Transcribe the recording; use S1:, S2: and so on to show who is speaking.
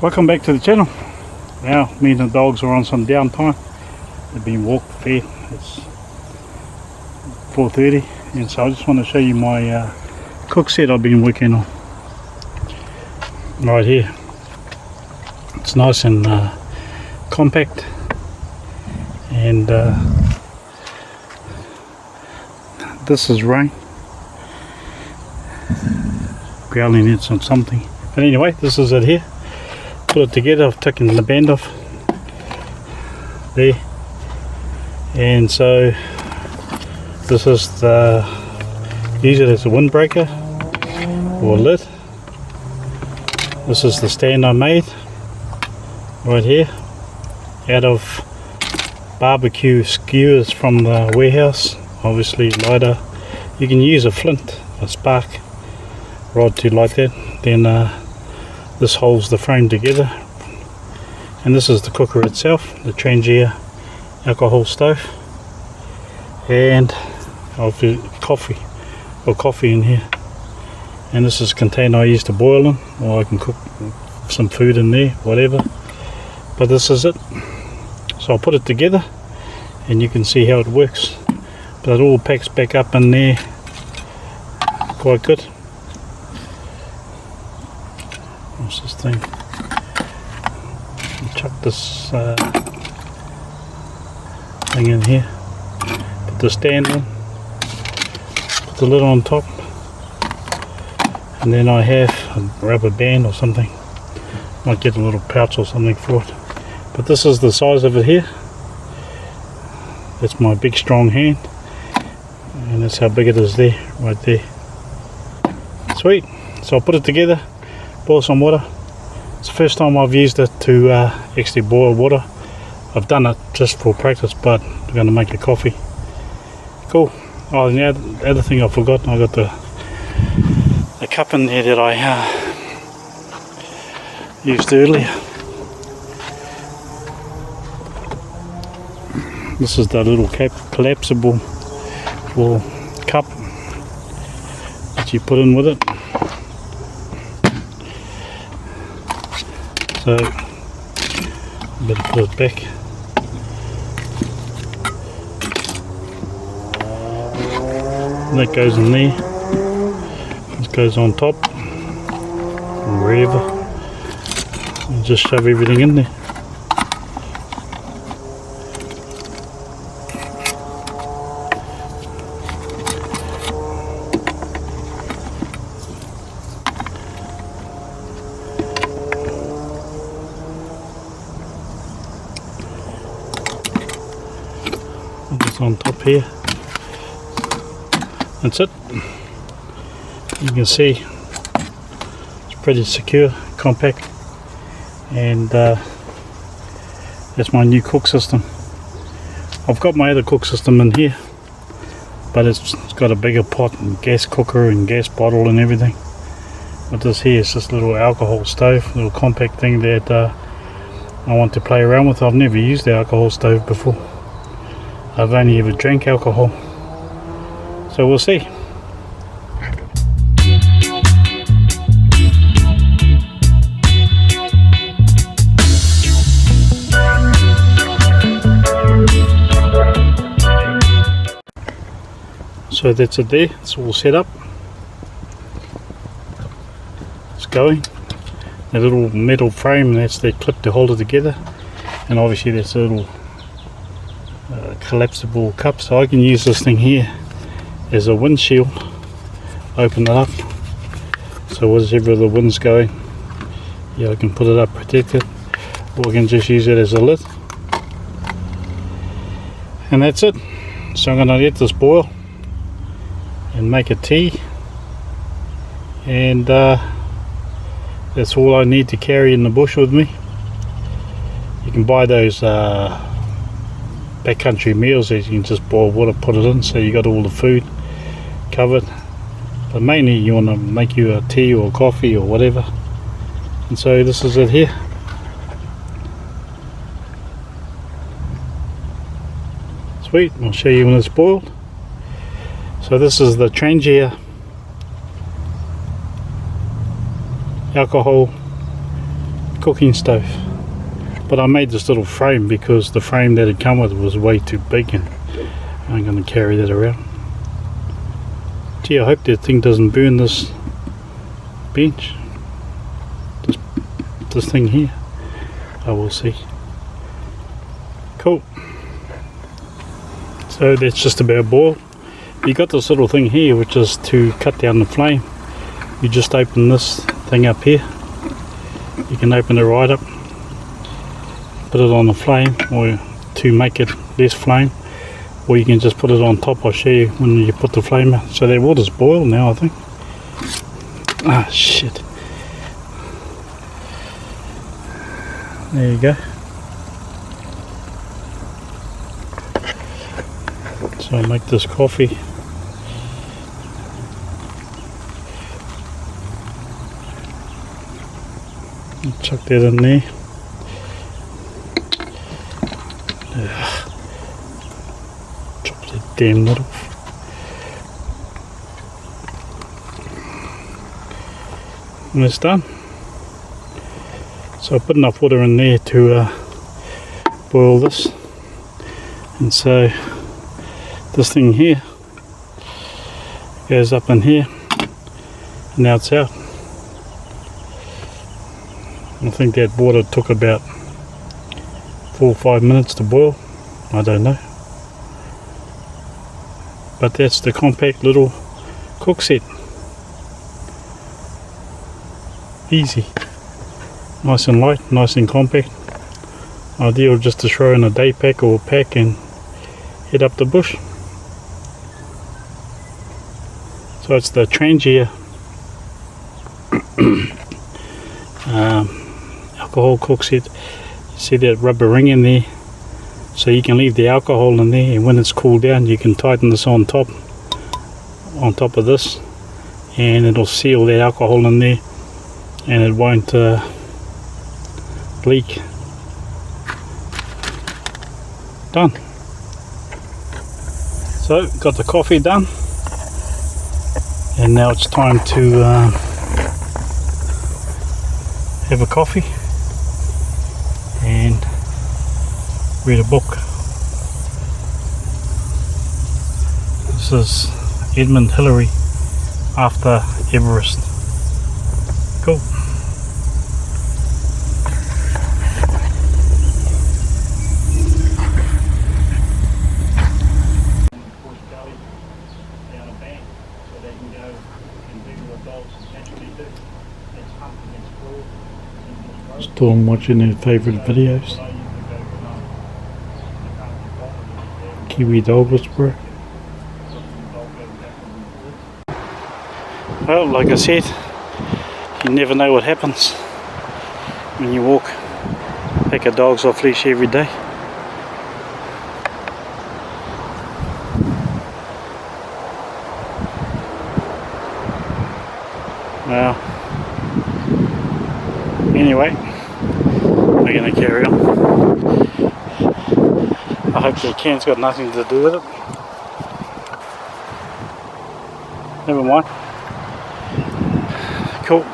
S1: Welcome back to the channel. Now me and the dogs are on some downtime. They've been walked fed. It's 4:30 and so I just want to show you my cook set I've been working on right here. It's nice and compact, and this is rain. Growling it's on something, but anyway, this is it here. Put it together. I've taken the band off there, and so this is the, use it as a windbreaker or lid. This is the stand I made right here out of barbecue skewers from the warehouse. Obviously lighter. You can use a flint, a spark rod to light that. Then this holds the frame together, and this is the cooker itself, the Trangia Alcohol stove, and I'll do coffee in here. And this is a container I used to boil in, or I can cook some food in there, whatever. But this is it. So I'll put it together and you can see how it works. But it all packs back up in there quite good. What's this thing? I'll chuck this thing in here. Put the stand in. Put the lid on top. And then I have a rubber band or something. Might get a little pouch or something for it. But this is the size of it here. That's my big strong hand. And that's how big it is there, right there. Sweet. So I'll put it together, boil some water. It's the first time I've used it to actually boil water. I've done it just for practice, but I'm going to make a coffee. Cool. Oh, and the other thing I forgot, I got the cup in there that I used earlier. This is the little collapsible cup that you put in with it. So I better put it back. And that goes in there. This goes on top, wherever. And just shove everything in there. On top here. That's it. You can see it's pretty secure, compact, and that's my new cook system. I've got my other cook system in here, but it's got a bigger pot and gas cooker and gas bottle and everything. But this here is just a little alcohol stove, little compact thing that I want to play around with. I've never used the alcohol stove before. I've only ever drank alcohol, so we'll see. So that's it there, it's all set up. It's going. The little metal frame, that's the clip to hold it together, and obviously that's a little collapsible cup, so I can use this thing here as a windshield. Open it up, so wherever the wind's going, yeah, I can put it up protected, or I can just use it as a lid. And that's it. So I'm going to let this boil and make a tea, and that's all I need to carry in the bush with me. You can buy those backcountry meals that you can just boil water, put it in, so you got all the food covered. But mainly you want to make you a tea or coffee or whatever. And so this is it here. Sweet. I'll show you when it's boiled. So this is the Trangia Alcohol cooking stove. But I made this little frame because the frame that it come with was way too big, and I'm going to carry that around. Gee, I hope that thing doesn't burn this bench. This thing here. I will see. Cool. So that's just about boiled. You got this little thing here which is to cut down the flame. You just open this thing up here. You can open it right up, put it on the flame, or to make it less flame, or you can just put it on top. I'll show you when you put the flame out. So that water's boiled now, I think. Ah, shit. There you go. So I'll make this coffee. Chuck that in there. Chop that damn lid off. And it's done. So I put enough water in there to boil this. And so this thing here goes up in here, and now it's out. I think that water took about 4 or 5 minutes to boil. I don't know. But that's the compact little cook set. Easy. Nice and light, nice and compact. Ideal just to throw in a day pack or pack and head up the bush. So it's the Trangia alcohol cook set. You see that rubber ring in there, so you can leave the alcohol in there, and when it's cooled down you can tighten this on top of this, and it'll seal that alcohol in there and it won't leak. Done. So got the coffee done, and now it's time to have a coffee and read a book. This is Edmund Hillary, After Everest. Cool. Still watching their favourite videos. Kiwi Dog Whisperer. Well, like I said, you never know what happens when you walk a pack of dogs off leash every day. Well, anyway, we're going to carry on. I hope the can's got nothing to do with it. Never mind. Cool.